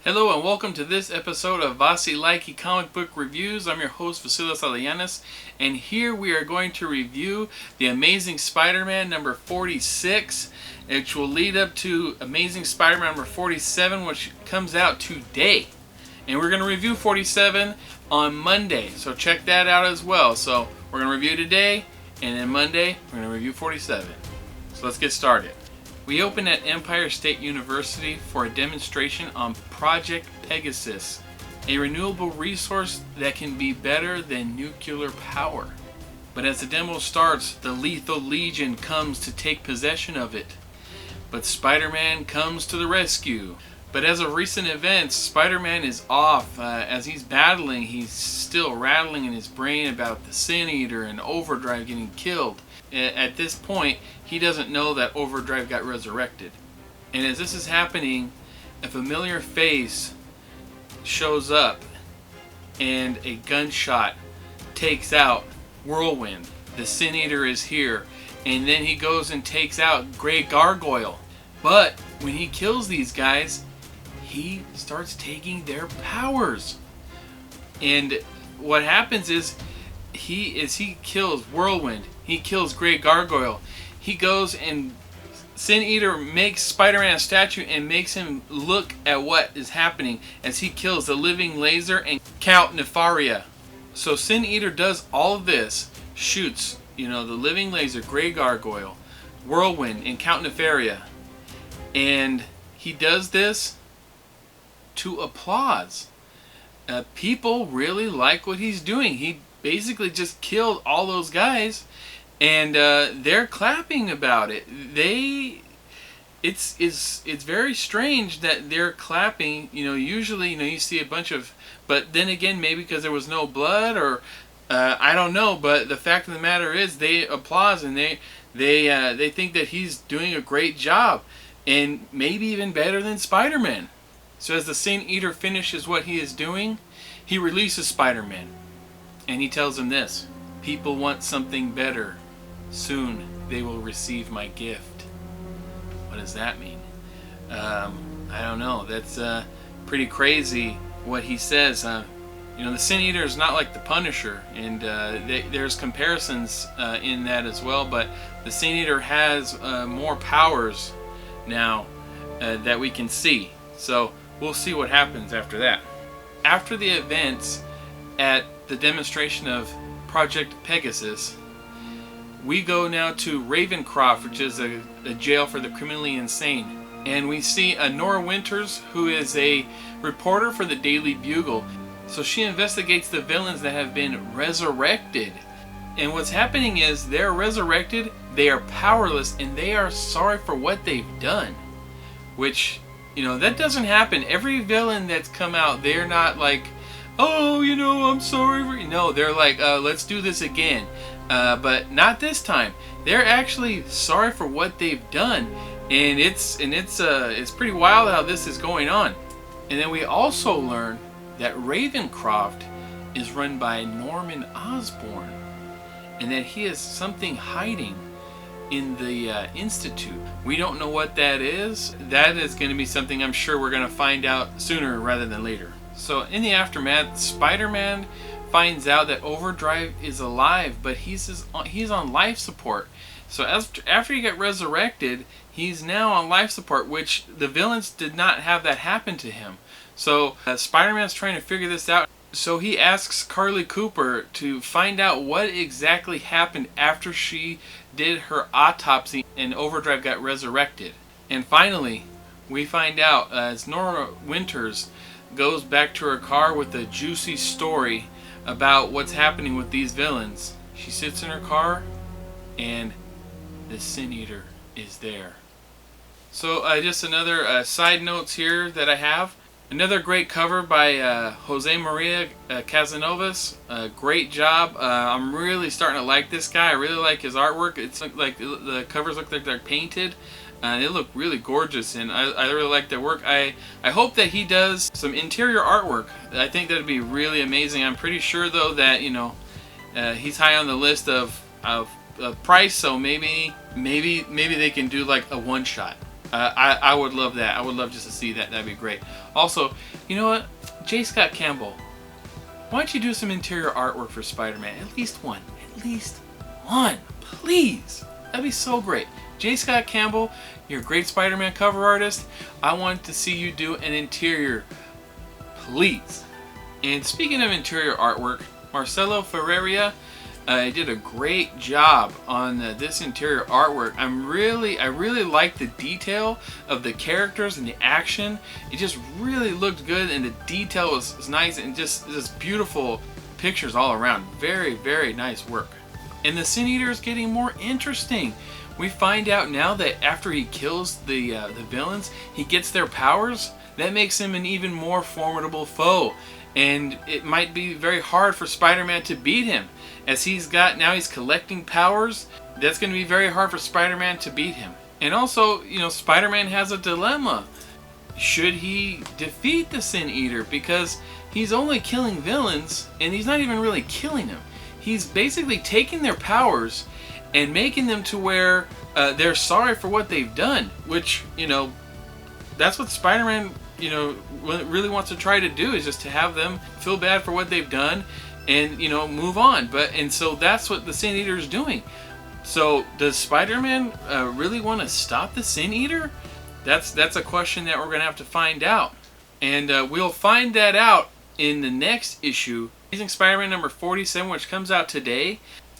Hello and welcome to this episode of VasiLIKEY Comic Book Reviews. I'm your host VasiLIKEY, and here we are going to review The Amazing Spider-Man number 46, which will lead up to Amazing Spider-Man number 47, which comes out today. And we're going to review 47 on Monday, so check that out as well. So we're going to review today, and then Monday we're going to review 47. So let's get started. We open at Empire State University for a demonstration on Project Pegasus, a renewable resource that can be better than nuclear power. But as the demo starts, the Lethal Legion comes to take possession of it. But Spider-Man comes to the rescue. But as of recent events, Spider-Man is off. As he's battling, he's still rattling in his brain about the Sin Eater and Overdrive getting killed. At this point, he doesn't know that Overdrive got resurrected. And as this is happening, a familiar face shows up and a gunshot takes out Whirlwind. The Sin Eater is here. And then he goes and takes out Grey Gargoyle. But when he kills these guys, he starts taking their powers. And what happens is he kills Whirlwind. He kills Grey Gargoyle. He goes and Sin Eater makes Spider-Man a statue and makes him look at what is happening as he kills the Living Laser and Count Nefaria. So Sin Eater does all of this, shoots, the Living Laser, Grey Gargoyle, Whirlwind, and Count Nefaria. And he does this to applause. People really like what he's doing. He basically just killed all those guys. And they're clapping about it. It's very strange that they're clapping. Usually, you see a bunch of, but then again, maybe because there was no blood, or I don't know. But the fact of the matter is, they applaud and they think that he's doing a great job, and maybe even better than Spider-Man. So as the Sin Eater finishes what he is doing, he releases Spider-Man, and he tells him this: "People want something better. Soon they will receive my gift." What does that mean? I don't know. That's pretty crazy what he says. The Sin Eater is not like the Punisher, and there's comparisons in that as well. But the Sin Eater has more powers now that we can see. So we'll see what happens after that. After the events at the demonstration of Project Pegasus, we go now to Ravencroft, which is a jail for the criminally insane. And we see Nora Winters, who is a reporter for the Daily Bugle. So she investigates the villains that have been resurrected. And what's happening is they're resurrected, they are powerless, and they are sorry for what they've done. Which, that doesn't happen. Every villain that's come out, they're not like, "Oh, I'm sorry." No, they're like, "Let's do this again." But not this time. They're actually sorry for what they've done, and it's pretty wild how this is going on. And then we also learn that Ravencroft is run by Norman Osborn, and that he has something hiding in the Institute. We don't know what that is. That is going to be something I'm sure we're going to find out sooner rather than later. So in the aftermath, Spider-Man finds out that Overdrive is alive, but he's on life support. So after he got resurrected, he's now on life support, which the villains did not have that happen to him. So Spider-Man's trying to figure this out. So he asks Carly Cooper to find out what exactly happened after she did her autopsy and Overdrive got resurrected. And finally, we find out as Nora Winters goes back to her car with a juicy story about what's happening with these villains. She sits in her car, and the Sin Eater is there. So just another side notes here that I have. Another great cover by Jose Maria Casanovas. Great job. I'm really starting to like this guy. I really like his artwork. It's like the covers look like they're painted. They look really gorgeous, and I really like their work. I hope that he does some interior artwork. I think that would be really amazing. I'm pretty sure, though, that he's high on the list of price, so maybe they can do like a one-shot. I would love that. I would love just to see that. That'd be great. Also, you know what? J. Scott Campbell, why don't you do some interior artwork for Spider-Man? At least one. At least one. Please. That'd be so great. J. Scott Campbell, you're a great Spider-Man cover artist. I want to see you do an interior. Please. And speaking of interior artwork, Marcelo Ferreira did a great job on this interior artwork. I really like the detail of the characters and the action. It just really looked good, and the detail was nice, and just beautiful pictures all around. Very, very nice work. And the Sin Eater is getting more interesting. We find out now that after he kills the villains, he gets their powers. That makes him an even more formidable foe. And it might be very hard for Spider-Man to beat him. As he's collecting powers, that's going to be very hard for Spider-Man to beat him. And also, you know, Spider-Man has a dilemma. Should he defeat the Sin Eater? Because he's only killing villains, and he's not even really killing them. He's basically taking their powers and making them to where they're sorry for what they've done. Which, you know, that's what Spider-Man, you know, really wants to try to do, is just to have them feel bad for what they've done and, you know, move on. And so that's what the Sin Eater is doing. So does Spider-Man really want to stop the Sin Eater? That's a question that we're going to have to find out. And we'll find that out in the next issue, Amazing Spider-Man number 47, which comes out today.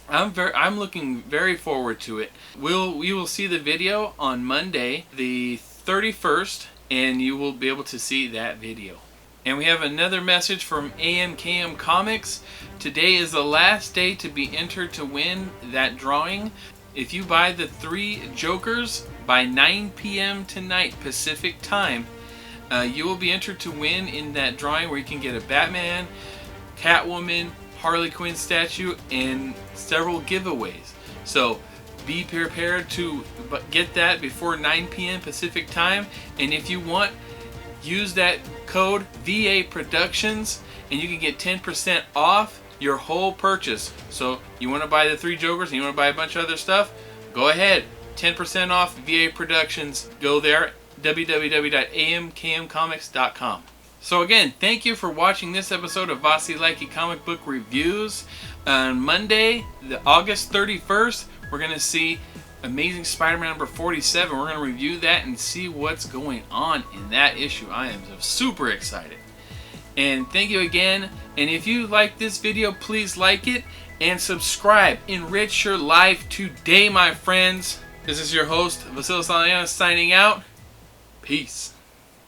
I'm looking very forward to it. We will see the video on Monday, the 31st, and you will be able to see that video. And we have another message from AMKM Comics. Today is the last day to be entered to win that drawing. If you buy the 3 Jokers by 9 p.m. tonight Pacific time, you will be entered to win in that drawing, where you can get a Batman, Catwoman, Harley Quinn statue, and several giveaways. So be prepared to get that before 9 p.m. Pacific time. And if you want, use that code VA Productions, and you can get 10% off your whole purchase. So you want to buy the 3 Jokers and you want to buy a bunch of other stuff, go ahead. 10% off VA Productions. Go there, www.amkmcomics.com. So again, thank you for watching this episode of VasiLIKEY Comic Book Reviews. On Monday, August 31st, we're going to see Amazing Spider-Man number 47. We're going to review that and see what's going on in that issue. I am super excited. And thank you again. And if you like this video, please like it and subscribe. Enrich your life today, my friends. This is your host, VasiLIKEY, signing out. Peace.